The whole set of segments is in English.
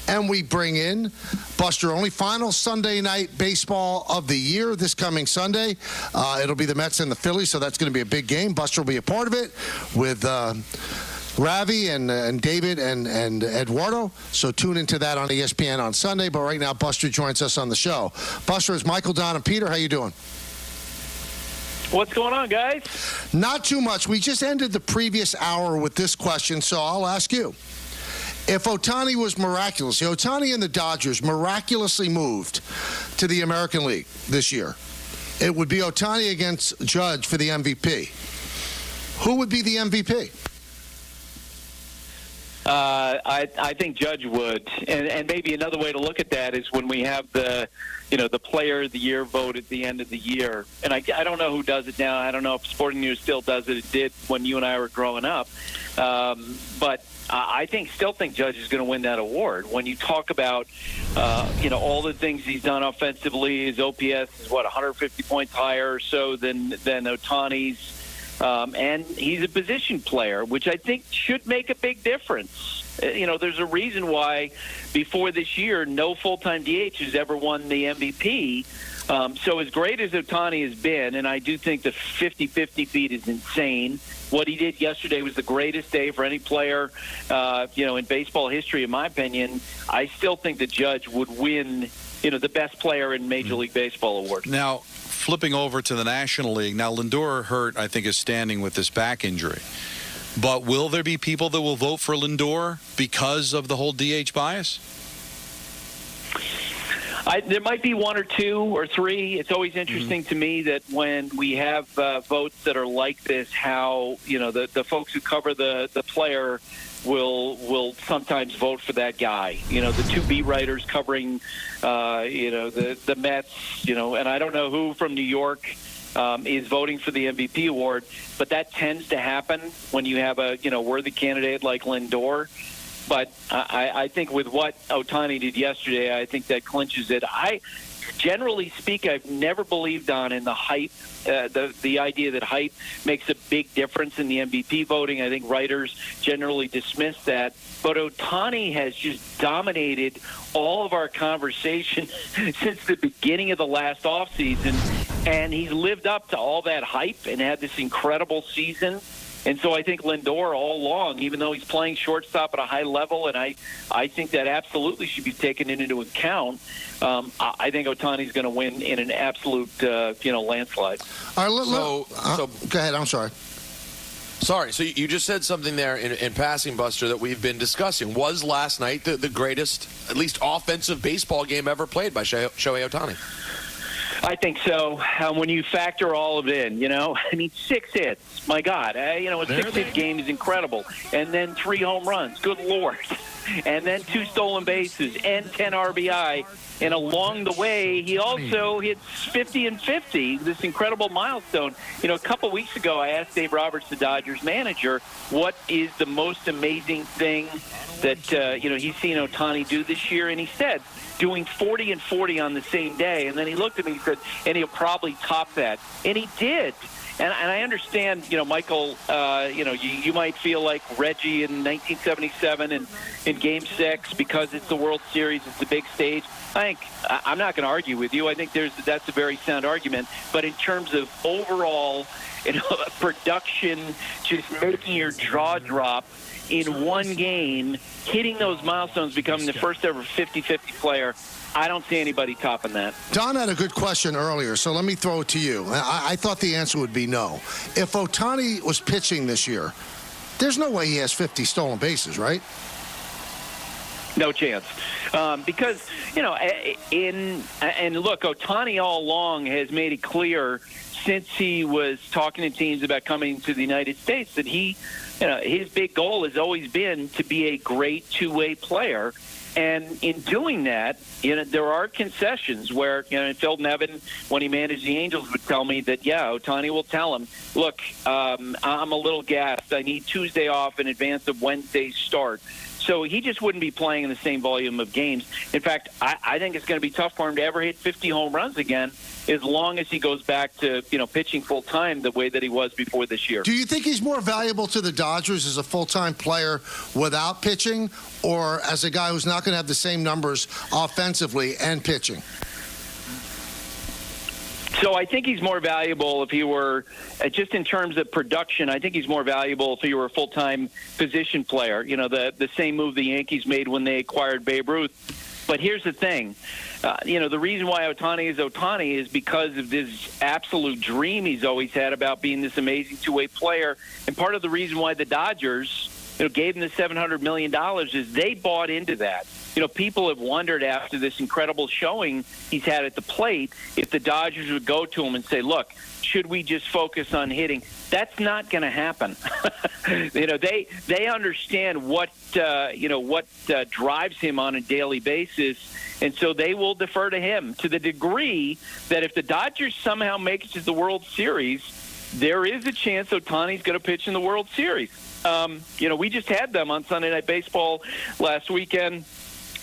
And we bring in Buster Olney. Final Sunday night baseball of the year this coming Sunday. It'll be the Mets and the Phillies, so that's going to be a big game. Buster will be a part of it with Ravi and David and Eduardo. So tune into that on ESPN on Sunday. But right now, Buster joins us on the show. Buster, is Michael, Don, and Peter. How you doing? What's going on, guys? Not too much. We just ended the previous hour with this question, so I'll ask you. If Ohtani was Ohtani and the Dodgers miraculously moved to the American League this year, it would be Ohtani against Judge for the MVP. Who would be the MVP? I think Judge would, and maybe another way to look at that is when we have the Player of the Year vote at the end of the year. And I don't know who does it now. I don't know if Sporting News still does it. It did when you and I were growing up. But I still think Judge is going to win that award. When you talk about all the things he's done offensively, his OPS is 150 points higher or so than Ohtani's. And he's a position player, which I think should make a big difference. There's a reason why before this year, no full-time DH has ever won the MVP. So as great as Ohtani has been, and I do think the 50-50 feat is insane. What he did yesterday was the greatest day for any player, in baseball history, in my opinion. I still think the Judge would win, the best player in Major League Baseball award. Now, flipping over to the National League, now Lindor hurt, I think, is standing with this back injury. But will there be people that will vote for Lindor because of the whole DH bias? There might be one or two or three. It's always interesting to me that when we have votes that are like this, how the folks who cover the player will sometimes vote for that guy. The two beat writers covering the Mets. And I don't know who from New York is voting for the MVP award, but that tends to happen when you have a worthy candidate like Lindor. But I think with what Ohtani did yesterday, I think that clinches it. Generally speaking, I've never believed in the hype, the idea that hype makes a big difference in the MVP voting. I think writers generally dismiss that. But Ohtani has just dominated all of our conversation since the beginning of the last offseason, and he's lived up to all that hype and had this incredible season. And so I think Lindor all along, even though he's playing shortstop at a high level, and I think that absolutely should be taken into account, I think Ohtani's going to win in an absolute, landslide. All right, so go ahead. I'm sorry. Sorry, so you just said something there in passing, Buster, that we've been discussing. Was last night the greatest, at least offensive baseball game ever played by Shohei Ohtani? I think so. When you factor all of it in, 6 hits. My God. A 6-hit game is incredible. And then 3 home runs. Good Lord. And then 2 stolen bases and 10 RBI. And along the way, he also hits 50 and 50, this incredible milestone. A couple weeks ago, I asked Dave Roberts, the Dodgers manager, what is the most amazing thing that, he's seen Ohtani do this year? And he said, doing 40 and 40 on the same day. And then he looked at me and said, and he'll probably top that. And he did. And I understand, Michael, you might feel like Reggie in 1977 and in Game 6 because it's the World Series, it's the big stage. I'm not going to argue with you. I think that's a very sound argument. But in terms of overall, production, just making your jaw drop in one game, hitting those milestones, becoming the first ever 50-50 player, I don't see anybody topping that. Don had a good question earlier, so let me throw it to you. I thought the answer would be no. If Ohtani was pitching this year, there's no way he has 50 stolen bases, right? No chance. Because, and look, Ohtani all along has made it clear since he was talking to teams about coming to the United States that his big goal has always been to be a great two-way player. And in doing that, there are concessions where, Phil Nevin, when he managed the Angels, would tell me that, Ohtani will tell him, look, I'm a little gassed. I need Tuesday off in advance of Wednesday's start. So he just wouldn't be playing in the same volume of games. In fact, I think it's going to be tough for him to ever hit 50 home runs again, as long as he goes back to pitching full time the way that he was before this year. Do you think he's more valuable to the Dodgers as a full-time player without pitching, or as a guy who's not going to have the same numbers offensively and pitching? So I think he's more valuable if he were, just in terms of production, I think he's more valuable if he were a full-time position player. The same move the Yankees made when they acquired Babe Ruth. But here's the thing. The reason why Ohtani is because of this absolute dream he's always had about being this amazing two-way player. And part of the reason why the Dodgers gave him the $700 million is they bought into that. People have wondered after this incredible showing he's had at the plate if the Dodgers would go to him and say, look, should we just focus on hitting? That's not going to happen. They understand what drives him on a daily basis, and so they will defer to him to the degree that if the Dodgers somehow make it to the World Series, there is a chance Ohtani's going to pitch in the World Series. We just had them on Sunday Night Baseball last weekend.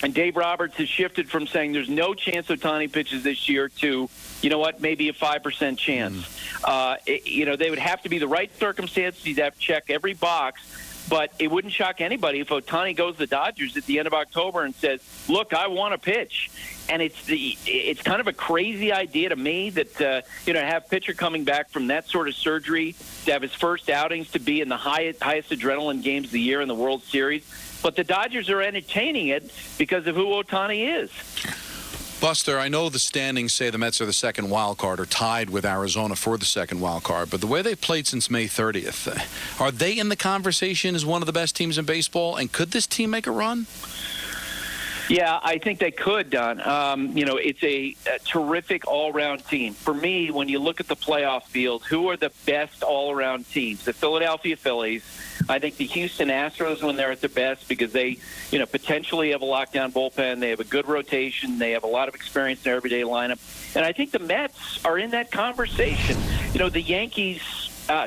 And Dave Roberts has shifted from saying there's no chance Ohtani pitches this year to, maybe a 5% chance. They would have to be the right circumstances. He'd have to check every box. But it wouldn't shock anybody if Ohtani goes to the Dodgers at the end of October and says, look, I want to pitch. And it's kind of a crazy idea to me that, to have pitcher coming back from that sort of surgery, to have his first outings to be in the highest adrenaline games of the year in the World Series. But the Dodgers are entertaining it because of who Ohtani is. Buster, I know the standings say the Mets are the second wild card or tied with Arizona for the second wild card, but the way they've played since May 30th, are they in the conversation as one of the best teams in baseball? And could this team make a run? Yeah, I think they could, Don. It's a terrific all-around team. For me, when you look at the playoff field, who are the best all-around teams? The Philadelphia Phillies. I think the Houston Astros, when they're at their best, because they, potentially have a lockdown bullpen. They have a good rotation. They have a lot of experience in their everyday lineup. And I think the Mets are in that conversation. The Yankees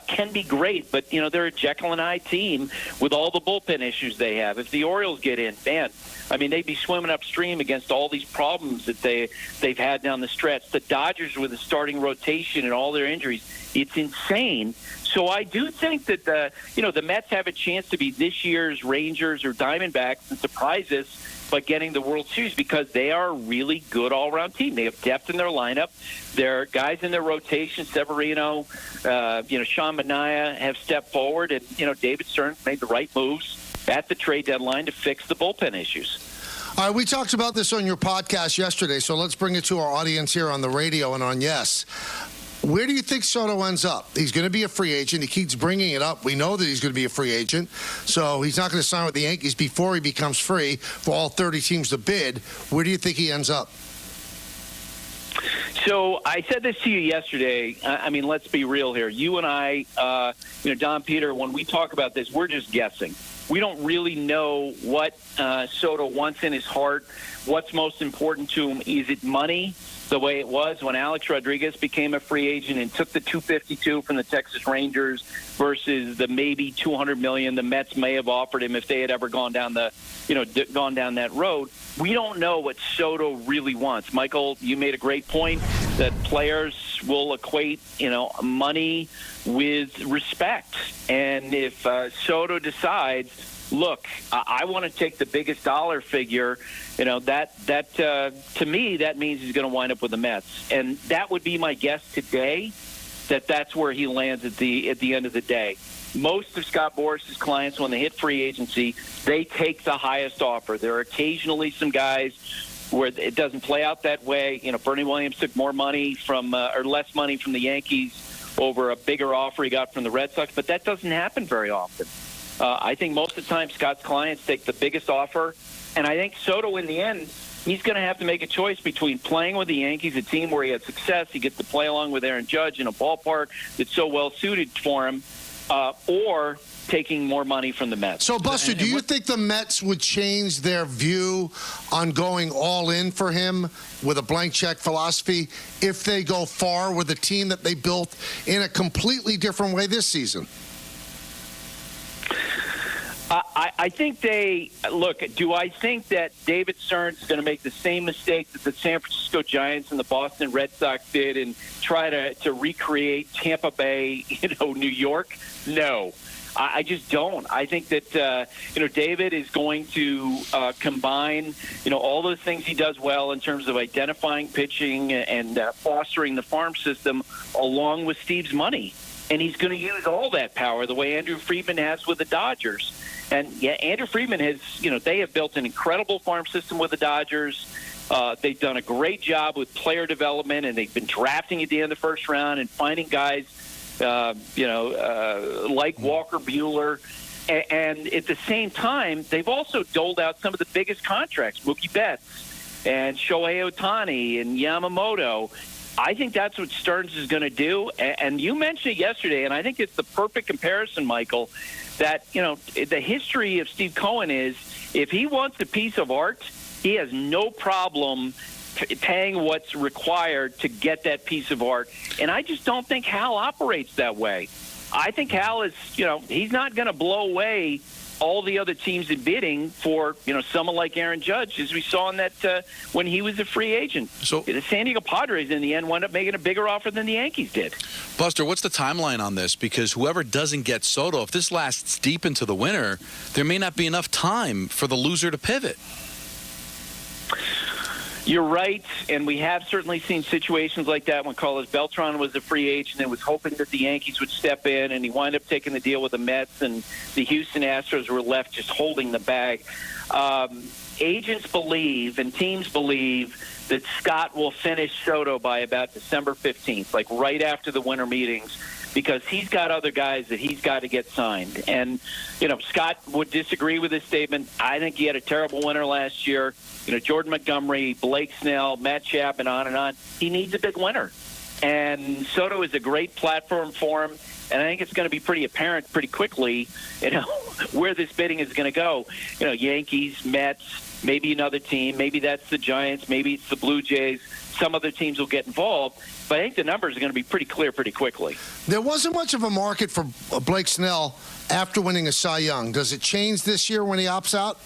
can be great, but, they're a Jekyll and Hyde team with all the bullpen issues they have. If the Orioles get in, man, they'd be swimming upstream against all these problems that they've had down the stretch. The Dodgers with the starting rotation and all their injuries, it's insane. So I do think that the Mets have a chance to be this year's Rangers or Diamondbacks and surprise us by getting the World Series because they are a really good all-around team. They have depth in their lineup. There are guys in their rotation, Severino, Sean Manaea have stepped forward, and David Stearns made the right moves at the trade deadline to fix the bullpen issues. All right, we talked about this on your podcast yesterday, so let's bring it to our audience here on the radio and on Yes. Where do you think Soto ends up? He's going to be a free agent. He keeps bringing it up. We know that he's going to be a free agent, so he's not going to sign with the Yankees before he becomes free for all 30 teams to bid. Where do you think he ends up? So I said this to you yesterday. Let's be real here. You and I, Don Peter, when we talk about this, we're just guessing. We don't really know what Soto wants in his heart, what's most important to him. Is it money, the way it was when Alex Rodriguez became a free agent and took the $252 from the Texas Rangers versus the maybe $200 million the Mets may have offered him if they had ever gone down that road? We don't know what Soto really wants. Michael, you made a great point that players will equate, money with respect. And if Soto decides, look, I want to take the biggest dollar figure, that to me, that means he's going to wind up with the Mets. And that would be my guess today, that's where he lands at the end of the day. Most of Scott Boris's clients, when they hit free agency, they take the highest offer. There are occasionally some guys where it doesn't play out that way. Bernie Williams took more money or less money from the Yankees over a bigger offer he got from the Red Sox, but that doesn't happen very often. I think most of the time Scott's clients take the biggest offer, and I think Soto, in the end, he's going to have to make a choice between playing with the Yankees, a team where he had success, he gets to play along with Aaron Judge in a ballpark that's so well suited for him, or taking more money from the Mets. So, Buster, do you think the Mets would change their view on going all in for him with a blank check philosophy if they go far with a team that they built in a completely different way this season? I think they look. Do I think that David Stearns is going to make the same mistake that the San Francisco Giants and the Boston Red Sox did and try to recreate Tampa Bay, New York? No. I just don't. I think that David is going to combine all those things he does well in terms of identifying pitching and fostering the farm system along with Steve's money, and he's going to use all that power the way Andrew Friedman has with the Dodgers. And yeah, Andrew Friedman has they have built an incredible farm system with the Dodgers. They've done a great job with player development, and they've been drafting at the end of the first round and finding guys. Like Walker Buehler. And at the same time, they've also doled out some of the biggest contracts, Mookie Betts and Shohei Ohtani and Yamamoto. I think that's what Stearns is going to do. And you mentioned it yesterday, and I think it's the perfect comparison, Michael, that, the history of Steve Cohen is if he wants a piece of art, he has no problem paying what's required to get that piece of art. And I just don't think Hal operates that way. I think Hal is, he's not going to blow away all the other teams in bidding for, someone like Aaron Judge, as we saw in that when he was a free agent. So the San Diego Padres, in the end, wound up making a bigger offer than the Yankees did. Buster, what's the timeline on this? Because whoever doesn't get Soto, if this lasts deep into the winter, there may not be enough time for the loser to pivot. You're right, and we have certainly seen situations like that when Carlos Beltran was a free agent and was hoping that the Yankees would step in, and he wound up taking the deal with the Mets, and the Houston Astros were left just holding the bag. Agents believe and teams believe that Scott will finish Soto by about December 15th, like right after the winter meetings, because he's got other guys that he's got to get signed. And, Scott would disagree with this statement. I think he had a terrible winter last year. Jordan Montgomery, Blake Snell, Matt Chapman, on and on. He needs a big winner. And Soto is a great platform for him. And I think it's going to be pretty apparent pretty quickly, where this bidding is going to go. Yankees, Mets, maybe another team. Maybe that's the Giants. Maybe it's the Blue Jays. Some other teams will get involved. But I think the numbers are going to be pretty clear pretty quickly. There wasn't much of a market for Blake Snell after winning a Cy Young. Does it change this year when he opts out?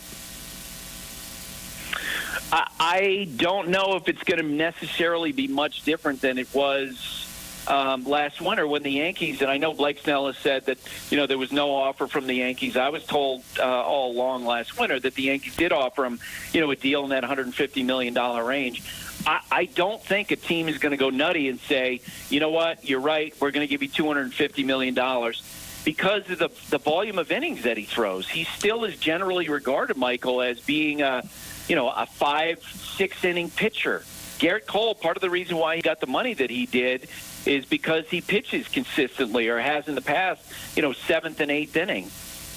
I don't know if it's going to necessarily be much different than it was last winter when the Yankees, and I know Blake Snell has said that, there was no offer from the Yankees. I was told all along last winter that the Yankees did offer him, a deal in that $150 million range. I don't think a team is going to go nutty and say, you know what, you're right, we're going to give you $250 million. Because of the volume of innings that he throws. He still is generally regarded, Michael, as being a 5-6 inning pitcher. Garrett Cole, part of the reason why he got the money that he did is because he pitches consistently, or has in the past, 7th and 8th inning.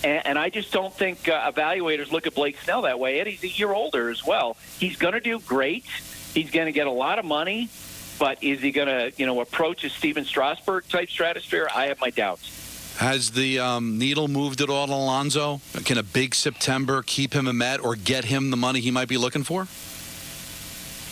And I just don't think evaluators look at Blake Snell that way. And he's a year older as well. He's going to do great. He's going to get a lot of money. But is he going to, approach a Steven Strasburg-type stratosphere? I have my doubts. Has the needle moved at all on Alonso? Can a big September keep him a Met or get him the money he might be looking for?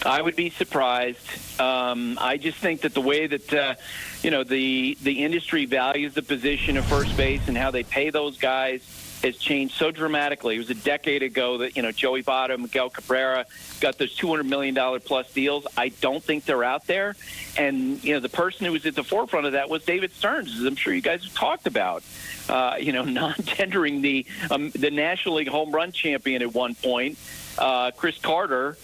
I would be surprised. I just think that the way that the industry values the position of first base and how they pay those guys has changed so dramatically. It was a decade ago that Joey Votto, Miguel Cabrera got those $200 million plus deals. I don't think they're out there. And the person who was at the forefront of that was David Stearns, as I'm sure you guys have talked about. Non-tendering the National League home run champion at one point, Chris Carter.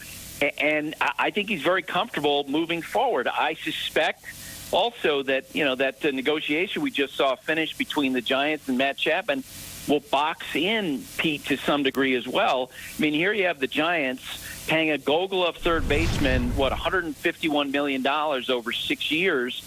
And I think he's very comfortable moving forward. I suspect also that, that the negotiation we just saw finish between the Giants and Matt Chapman will box in Pete to some degree as well. I mean, here you have the Giants paying a Gold Glove third baseman, $151 million over 6 years.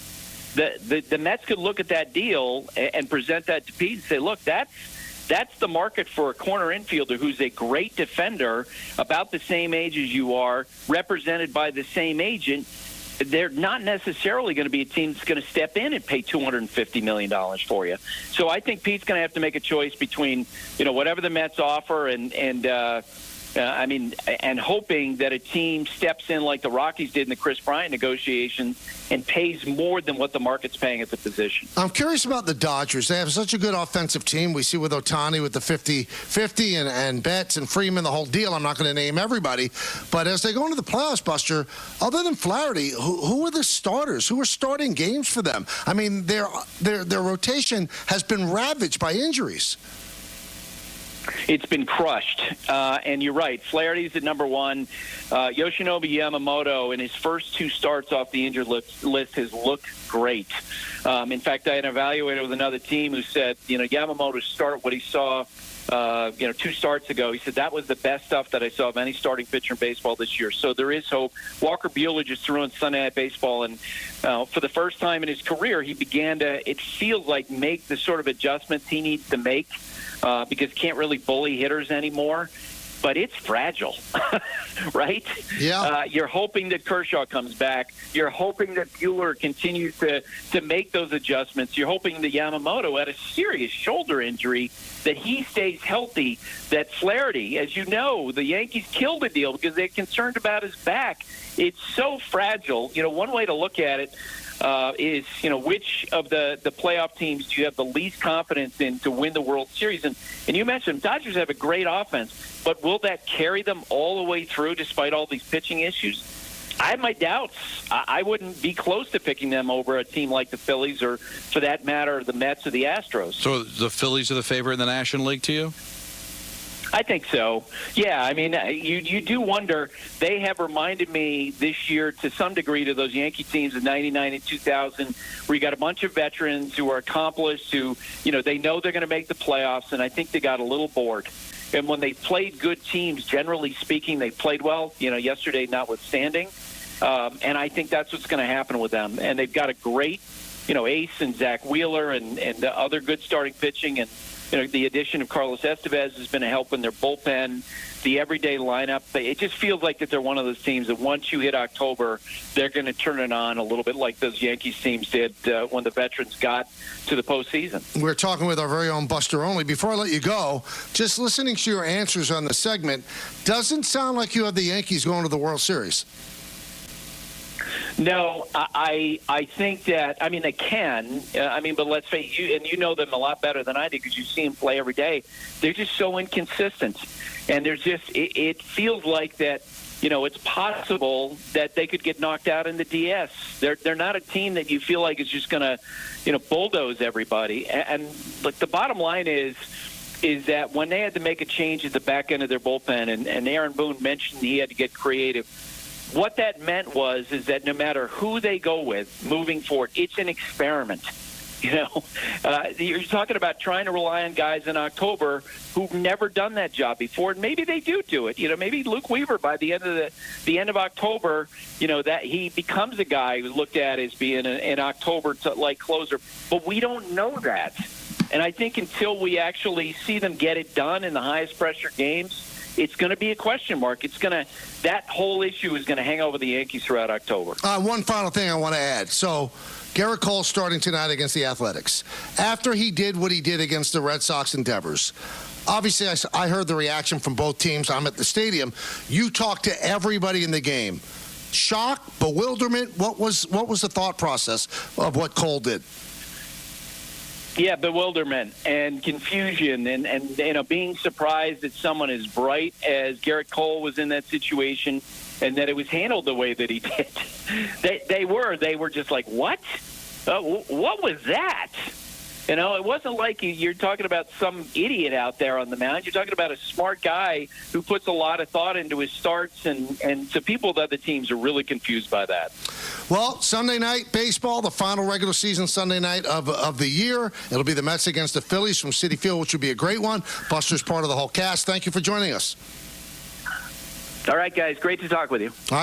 The Mets could look at that deal and present that to Pete and say, look, that's the market for a corner infielder who's a great defender, about the same age as you are, represented by the same agent. They're not necessarily going to be a team that's going to step in and pay $250 million for you. So I think Pete's going to have to make a choice between, whatever the Mets offer and And hoping that a team steps in like the Rockies did in the Chris Bryant negotiations and pays more than what the market's paying at the position. I'm curious about the Dodgers. They have such a good offensive team. We see with Ohtani with the 50-50 and Betts and Freeman, the whole deal. I'm not going to name everybody. But as they go into the playoffs, Buster, other than Flaherty, who are the starters? Who are starting games for them? I mean, their rotation has been ravaged by injuries. It's been crushed. And you're right. Flaherty's at number one. Yoshinobu Yamamoto, in his first two starts off the injured list, has looked great. In fact, I had evaluated with another team who said, Yamamoto's start, what he saw, 2 starts ago, he said that was the best stuff that I saw of any starting pitcher in baseball this year. So there is hope. Walker Buehler just threw in Sunday Night Baseball, and for the first time in his career, he began to, it feels like, make the sort of adjustments he needs to make. Because can't really bully hitters anymore. But it's fragile, right? Yeah. You're hoping that Kershaw comes back. You're hoping that Buehler continues to make those adjustments. You're hoping that Yamamoto had a serious shoulder injury, that he stays healthy, that Flaherty, as you know, the Yankees killed the deal because they're concerned about his back. It's so fragile. One way to look at it is, which of the playoff teams do you have the least confidence in to win the World Series? And you mentioned Dodgers have a great offense, but will that carry them all the way through despite all these pitching issues? I have my doubts. I wouldn't be close to picking them over a team like the Phillies or, for that matter, the Mets or the Astros. So the Phillies are the favorite in the National League to you? I think so. Yeah, I mean, you do wonder. They have reminded me this year to some degree to those Yankee teams of 99 and 2000, where you got a bunch of veterans who are accomplished, who, they know they're going to make the playoffs, and I think they got a little bored. And when they played good teams, generally speaking, they played well, yesterday notwithstanding. And I think that's what's going to happen with them. And they've got a great, ace and Zach Wheeler and the other good starting pitching, and the addition of Carlos Estevez has been a help in their bullpen, the everyday lineup. It just feels like that they're one of those teams that once you hit October, they're going to turn it on a little bit like those Yankees teams did when the veterans got to the postseason. We're talking with our very own Buster Olney. Before I let you go, just listening to your answers on the segment, doesn't sound like you have the Yankees going to the World Series. No, I think that, they can. But let's face it, you know them a lot better than I do because you see them play every day. They're just so inconsistent. And there's just, it feels like that, it's possible that they could get knocked out in the DS. They're not a team that you feel like is just going to, bulldoze everybody. And look, the bottom line is that when they had to make a change at the back end of their bullpen, and Aaron Boone mentioned he had to get creative, what that meant is that no matter who they go with moving forward, it's an experiment. You're talking about trying to rely on guys in October who've never done that job before, and maybe they do it. Maybe Luke Weaver by the end of October, that he becomes a guy who's looked at as being an October like closer, but we don't know that. And I think until we actually see them get it done in the highest pressure games, it's going to be a question mark. That whole issue is going to hang over the Yankees throughout October. One final thing I want to add. So, Garrett Cole starting tonight against the Athletics. After he did what he did against the Red Sox and Devers, obviously I heard the reaction from both teams. I'm at the stadium. You talked to everybody in the game. Shock, bewilderment. What was the thought process of what Cole did? Yeah, bewilderment and confusion and being surprised that someone as bright as Garrett Cole was in that situation and that it was handled the way that he did. They were just like, what? What was that? It wasn't like you're talking about some idiot out there on the mound. You're talking about a smart guy who puts a lot of thought into his starts, and so people of other teams are really confused by that. Well, Sunday night baseball, the final regular season Sunday night of the year. It'll be the Mets against the Phillies from Citi Field, which will be a great one. Buster's part of the whole cast. Thank you for joining us. All right, guys. Great to talk with you. All right.